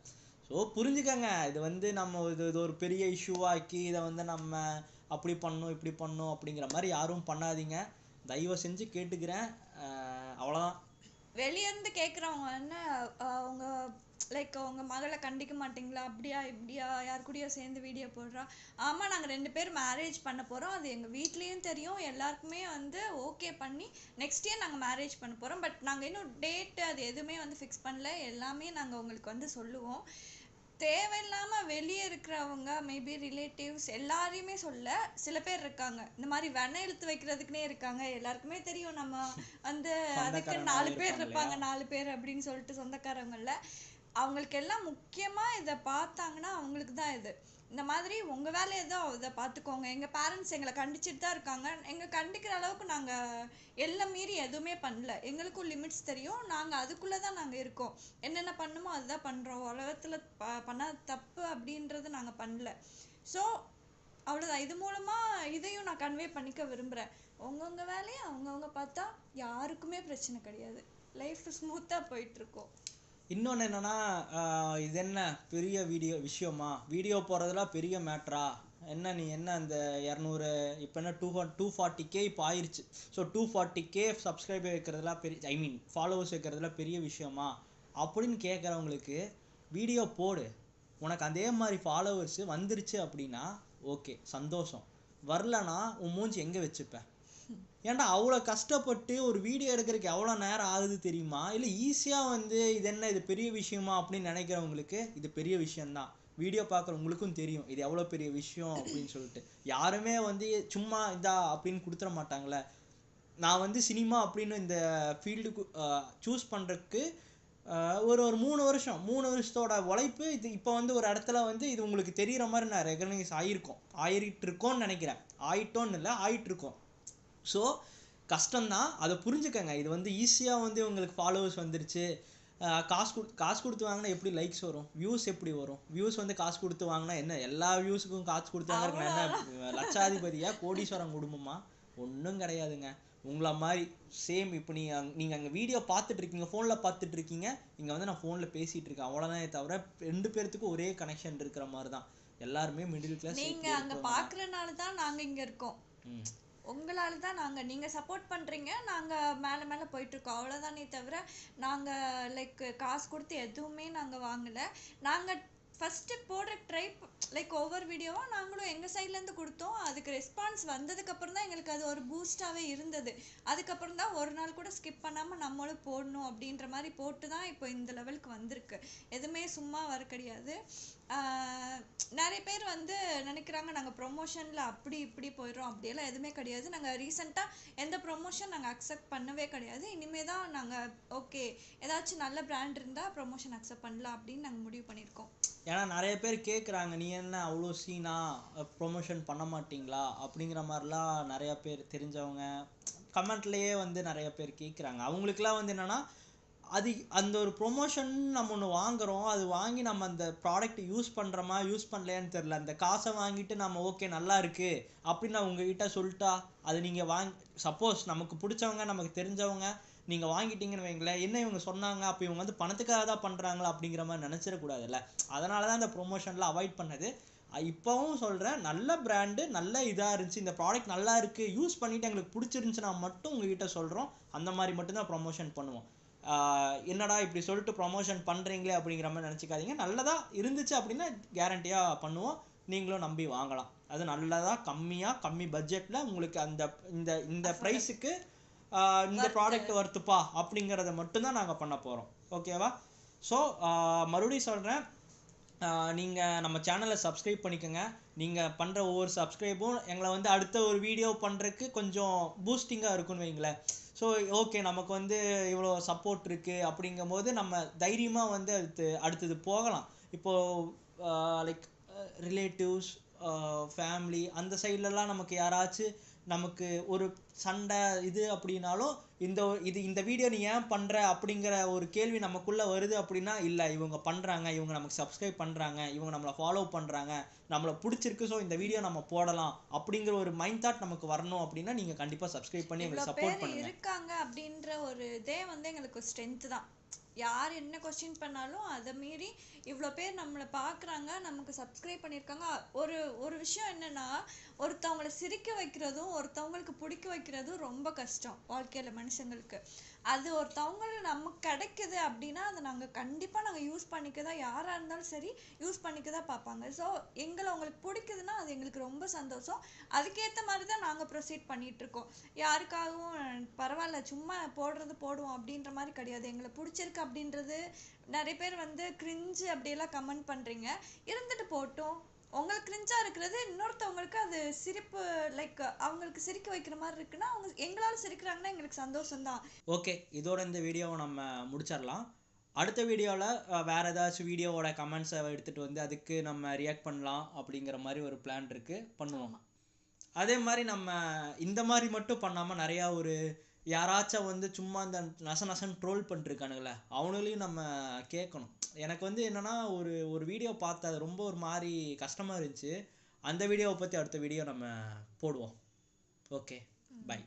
ஸோ புரிஞ்சுக்கங்க, இது வந்து நம்ம இது ஒரு பெரிய இஷ்யூவாக்கி இதை வந்து நம்ம அப்படி பண்ணணும் இப்படி பண்ணணும் அப்படிங்கிற மாதிரி யாரும் பண்ணாதீங்க, தயவு செஞ்சு கேட்டுக்கிறேன். அவ்வளோதான். வெளியேருந்து கேட்குறவங்க என்ன, அவங்க லைக் அவங்க மகளை கண்டிக்க மாட்டீங்களா, அப்படியா இப்படியா, யார் கூடயோ சேர்ந்து வீடியோ போடுறா. ஆமாம், நாங்கள் 2 பேர் மேரேஜ் பண்ண போகிறோம், அது எங்கள் வீட்லேயும் தெரியும், எல்லாருக்குமே வந்து ஓகே பண்ணி நெக்ஸ்ட் இயர் நாங்கள் மேரேஜ் பண்ண போகிறோம். பட் நாங்கள் இன்னும் டேட்டு அது எதுவுமே வந்து ஃபிக்ஸ் பண்ணல. எல்லாமே நாங்கள் உங்களுக்கு வந்து சொல்லுவோம். தேவையில்லாமல் வெளியே இருக்கிறவங்க மேபி ரிலேட்டிவ்ஸ் எல்லாரையுமே சொல்ல, சில பேர் இருக்காங்க இந்த மாதிரி வெண்ணெய் இழுத்து வைக்கிறதுக்குன்னே இருக்காங்க. எல்லாருக்குமே தெரியும் நம்ம வந்து அதுக்கு 4 பேர் இருப்பாங்க, 4 பேர் அப்படின்னு சொல்லிட்டு சொந்தக்காரவங்கள. அவங்களுக்கு எல்லாம் முக்கியமாக இதை பார்த்தாங்கன்னா அவங்களுக்கு தான் இது. இந்த மாதிரி உங்கள் வேலையை தான் இதை பார்த்துக்கோங்க. எங்கள் பேரண்ட்ஸ் எங்களை கண்டிச்சுட்டு தான் இருக்காங்க. எங்கள் கண்டிக்கிற அளவுக்கு நாங்கள் எல்லாம் மீறி எதுவுமே பண்ணல. எங்களுக்கும் லிமிட்ஸ் தெரியும், நாங்கள் அதுக்குள்ளே தான் நாங்கள் இருக்கோம். என்னென்ன பண்ணுமோ அதுதான் பண்ணுறோம். உலகத்தில் பண்ணாத தப்பு அப்படின்றது நாங்கள் பண்ணல. ஸோ அவ்வளோதான். இது மூலமாக இதையும் நான் கன்வே பண்ணிக்க விரும்புகிறேன். அவங்கவுங்க வேலையை அவங்கவுங்க பார்த்தா யாருக்குமே பிரச்சனை கிடையாது. லைஃப் ஸ்மூத்தாக போயிட்டுருக்கோம். இன்னொன்று என்னன்னா, இது என்ன பெரிய விஷயமா, வீடியோ போடுறதுலாம் பெரிய மேட்ரா என்ன, நீ என்ன அந்த 200 இப்போ என்ன 240K இப்போ ஆயிடுச்சு. ஸோ 240K சப்ஸ்கிரைபர் வைக்கிறதுலாம் பெரிய, ஃபாலோவர்ஸ் வைக்கிறதுலாம் பெரிய விஷயமா அப்படின்னு கேட்குறவங்களுக்கு வீடியோ போடு. உனக்கு அதே மாதிரி ஃபாலோவர்ஸ் வந்துருச்சு அப்படின்னா ஓகே சந்தோஷம், வரலனா உன் மூஞ்சி எங்கே வச்சுப்பேன்? ஏன்டா அவ்வளோ கஷ்டப்பட்டு ஒரு வீடியோ எடுக்கிறதுக்கு எவ்வளோ நேரம் ஆகுது தெரியுமா? இல்லை ஈஸியாக வந்து இது என்ன இது பெரிய விஷயமா அப்படின்னு நினைக்கிறவங்களுக்கு இது பெரிய விஷயந்தான். வீடியோ பார்க்குறவங்களுக்கும் தெரியும் இது எவ்வளோ பெரிய விஷயம் அப்படின்னு சொல்லிட்டு. யாருமே வந்து சும்மா இதா அப்படின்னு கொடுத்துட மாட்டாங்களே. நான் வந்து சினிமா அப்படின்னு இந்த ஃபீல்டுக்கு சூஸ் பண்ணுறதுக்கு ஒரு 3 வருஷத்தோட உழைப்பு இது. இப்போ வந்து ஒரு இடத்துல வந்து இது உங்களுக்கு தெரிகிற மாதிரி நான் ரெகனைஸ் ஆகிட்டு இருக்கோன்னு நினைக்கிறேன். ஆயிட்டோன்னு இல்லை, ஆயிட்டுருக்கோம். ஸோ கஷ்டம்தான், அதை புரிஞ்சுக்கங்க. இது வந்து ஈஸியாக வந்து உங்களுக்கு ஃபாலோவர்ஸ் வந்துருச்சு, காசு கொடுத்து வாங்கினா எப்படி லைக்ஸ் வரும், வியூஸ் எப்படி வரும்? வியூஸ் வந்து காசு கொடுத்து வாங்கினா என்ன எல்லா வியூஸுக்கும் காசு கொடுத்து வாங்குறதுக்கு என்ன லட்சாதிபதியா கோடீஸ்வரம் குடும்பமா? ஒன்றும் கிடையாதுங்க. உங்களை மாதிரி சேம் இப்போ நீங்கள் அங்கே வீடியோ பார்த்துட்டு இருக்கீங்க, ஃபோனில் பார்த்துட்டு இருக்கீங்க, இங்கே வந்து நான் ஃபோனில் பேசிகிட்டு இருக்கேன், அவ்வளோதானே தவிர 2 பேர்த்துக்கும் ஒரே கனெக்ஷன் இருக்கிற மாதிரி தான். எல்லாருமே மிடில் கிளாஸ். நீங்கள் அங்கே பார்க்குறனால தான் நாங்கள் இங்கே இருக்கோம். உங்களால தான் நீங்கள் சப்போர்ட் பண்ணுறீங்க, நாங்கள் மேலே போயிட்டுருக்கோம், அவ்வளோதானே தவிர நாங்கள் லைக் காசு கொடுத்து எதுவுமே நாங்கள் வாங்கலை. நாங்கள் ஃபஸ்ட்டு போடுற ட்ரை லைக் ஒவ்வொரு வீடியோவும் நாங்களும் எங்கள் சைட்லேருந்து கொடுத்தோம். அதுக்கு ரெஸ்பான்ஸ் வந்ததுக்கப்புறம் தான் எங்களுக்கு அது ஒரு பூஸ்டாகவே இருந்தது. அதுக்கப்புறம் தான் ஒரு நாள் கூட ஸ்கிப் பண்ணாமல் நம்மளும் போடணும் அப்படின்ற மாதிரி போட்டு தான் இப்போ இந்த லெவலுக்கு வந்திருக்கு. எதுவுமே சும்மா வர கிடையாது. நிறைய பேர் வந்து நினைக்கிறாங்க நாங்கள் ப்ரொமோஷனில் அப்படி இப்படி போயிடுறோம். அப்படியெல்லாம் எதுவுமே கிடையாது. நாங்கள் ரீசெண்டாக எந்த ப்ரொமோஷன் நாங்கள் அக்செப்ட் பண்ணவே கிடையாது. இனிமேல் தான் நாங்கள் ஓகே ஏதாச்சும் நல்ல பிராண்ட் இருந்தால் ப்ரொமோஷன் அக்செப்ட் பண்ணலாம் அப்படின்னு நாங்கள் முடிவு பண்ணியிருக்கோம். ஏன்னா நிறைய பேர் கேட்குறாங்க, நீ என்ன அவ்வளோ சீனா ப்ரொமோஷன் பண்ண மாட்டிங்களா அப்படிங்கிற மாதிரிலாம் நிறையா பேர் தெரிஞ்சவங்க கமெண்ட்லேயே வந்து நிறைய பேர் கேட்குறாங்க. அவங்களுக்குலாம் வந்து என்னென்னா அது அந்த ஒரு ப்ரொமோஷன் நம்ம ஒன்று வாங்குகிறோம், அது வாங்கி நம்ம அந்த ப்ராடக்ட் யூஸ் பண்ணுறோமா யூஸ் பண்ணலையான்னு தெரில. அந்த காசை வாங்கிட்டு நம்ம ஓகே நல்லா இருக்குது அப்படின்னு நான் உங்ககிட்ட சொல்லிட்டா அது நீங்கள் சப்போஸ் நமக்கு பிடிச்சவங்க நமக்கு தெரிஞ்சவங்க நீங்கள் வாங்கிட்டீங்கன்னு வைங்களேன், என்ன இவங்க சொன்னாங்க அப்போ இவங்க வந்து பணத்துக்காக தான் பண்ணுறாங்களா அப்படிங்கிற மாதிரி நினச்சிடக்கூடாதுல்ல. அதனால தான் அந்த ப்ரொமோஷனில் அவாய்ட் பண்ணது. இப்போவும் சொல்கிறேன், நல்ல பிராண்டு நல்ல இதாக இருந்துச்சு, இந்த ப்ராடக்ட் நல்லா இருக்குது யூஸ் பண்ணிவிட்டு எங்களுக்கு பிடிச்சிருந்துச்சுன்னா மட்டும் உங்ககிட்ட சொல்கிறோம். அந்த மாதிரி மட்டும்தான் ப்ரொமோஷன் பண்ணுவோம். என்னடா இப்படி சொல்லிட்டு ப்ரொமோஷன் பண்ணுறீங்களே அப்படிங்கிற மாதிரி நினச்சிக்காதீங்க. நல்லதாக இருந்துச்சு அப்படின்னா கேரண்டியாக பண்ணுவோம், நீங்களும் நம்பி வாங்கலாம். அது நல்லதாக கம்மி பட்ஜெட்டில் உங்களுக்கு அந்த இந்த இந்த ப்ரைஸுக்கு இந்த ப்ராடக்ட் வருத்துப்பா அப்படிங்கிறத மட்டும்தான் நாங்கள் பண்ண போகிறோம். ஓகேவா? ஸோ மறுபடியும் சொல்கிறேன், நீங்கள் நம்ம சேனலை சப்ஸ்கிரைப் பண்ணிக்கோங்க. நீங்கள் பண்ணுற ஒவ்வொரு சப்ஸ்கிரைபும் எங்களை வந்து அடுத்த ஒரு வீடியோ பண்ணுறதுக்கு கொஞ்சம் பூஸ்டிங்காக இருக்குன்னு வைங்களேன். ஸோ ஓகே நமக்கு வந்து இவ்வளோ சப்போர்ட் இருக்குது அப்படிங்கும்போது நம்ம தைரியமாக வந்து அடுத்தது போகலாம். இப்போது லைக் ரிலேட்டிவ்ஸ் ஃபேமிலி அந்த சைட்லலாம் நமக்கு யாராச்சும் நமக்கு ஒரு சண்டை இது அப்படின்னாலும் இந்த வீடியோ நீ ஏன் பண்ணுற அப்படிங்கிற ஒரு கேள்வி நமக்குள்ளே வருது அப்படின்னா, இல்லை இவங்க பண்ணுறாங்க, இவங்க நமக்கு சப்ஸ்கிரைப் பண்ணுறாங்க, இவங்க நம்மளை ஃபாலோ பண்ணுறாங்க, நம்மளை பிடிச்சிருக்கு, ஸோ இந்த வீடியோ நம்ம போடலாம் அப்படிங்கிற ஒரு மைண்ட் தாட் நமக்கு வரணும் அப்படின்னா நீங்கள் கண்டிப்பாக சப்ஸ்கிரைப் பண்ணி எங்களுக்கு சப்போர்ட் பண்ணுங்க. இருக்காங்க அப்படின்ற ஒரு இதே வந்து எங்களுக்கு ஸ்ட்ரென்த்து தான். யார் என்ன கொஸ்டின் பண்ணாலும் அதை மீறி இவ்வளோ பேர் நம்மளை பார்க்குறாங்க, நமக்கு சப்ஸ்கிரைப் பண்ணியிருக்காங்க. ஒரு விஷயம் என்னென்னா, ஒருத்தவங்களை சிரிக்க வைக்கிறதும் ஒருத்தவங்களுக்கு பிடிக்க வைக்கிறதும் ரொம்ப கஷ்டம் வாழ்க்கையில் மனுஷங்களுக்கு. அது ஒருத்தவங்களுக்கு நமக்கு கிடைக்குது அப்படின்னா அதை கண்டிப்பாக யூஸ் பண்ணிக்க தான், யாராக இருந்தாலும் சரி யூஸ் பண்ணிக்க தான் பார்ப்பாங்க. ஸோ எங்களை உங்களுக்கு பிடிக்குதுன்னா அது எங்களுக்கு ரொம்ப சந்தோஷம். அதுக்கேற்ற மாதிரி தான் நாங்கள் ப்ரொசீட் பண்ணிகிட்ருக்கோம். யாருக்காகவும் பரவாயில்ல சும்மா போடுவோம் அப்படின்ற மாதிரி கிடையாது. எங்களை பிடிச்சிருக்கு அப்படின்றது நிறைய பேர் வந்து கிரிஞ்சு அப்படியெல்லாம் கமெண்ட் பண்ணுறீங்க. இருந்துட்டு போட்டோம். உங்களுக்கு கிரிஞ்சாக இருக்கிறது இன்னொருத்தவங்களுக்கு அது சிரிப்பு, லைக் அவங்களுக்கு சிரிக்க வைக்கிற மாதிரி இருக்குன்னா அவங்க எங்களால் சிரிக்கிறாங்கன்னா எங்களுக்கு சந்தோஷம்தான். ஓகே, இதோட இந்த வீடியோவை நம்ம முடிச்சிடலாம். அடுத்த வீடியோவில் வேறு ஏதாச்சும் வீடியோவோட கமெண்ட்ஸை எடுத்துகிட்டு வந்து அதுக்கு நம்ம ரியாக்ட் பண்ணலாம் அப்படிங்கிற மாதிரி ஒரு பிளான் இருக்குது, பண்ணுவோம். அதே மாதிரி நம்ம இந்த மாதிரி மட்டும் பண்ணாமல் நிறையா ஒரு யாராச்சும் வந்து சும்மா இந்த நசன் ட்ரோல் பண்ணிருக்கானுங்களே அவனுங்களையும் நம்ம கேட்கணும். எனக்கு வந்து என்னென்னா ஒரு வீடியோ பார்த்து அது ரொம்ப ஒரு மாதிரி கஷ்டமாக இருந்துச்சு. அந்த வீடியோவை பற்றி அடுத்த வீடியோ நம்ம போடுவோம். Okay, by.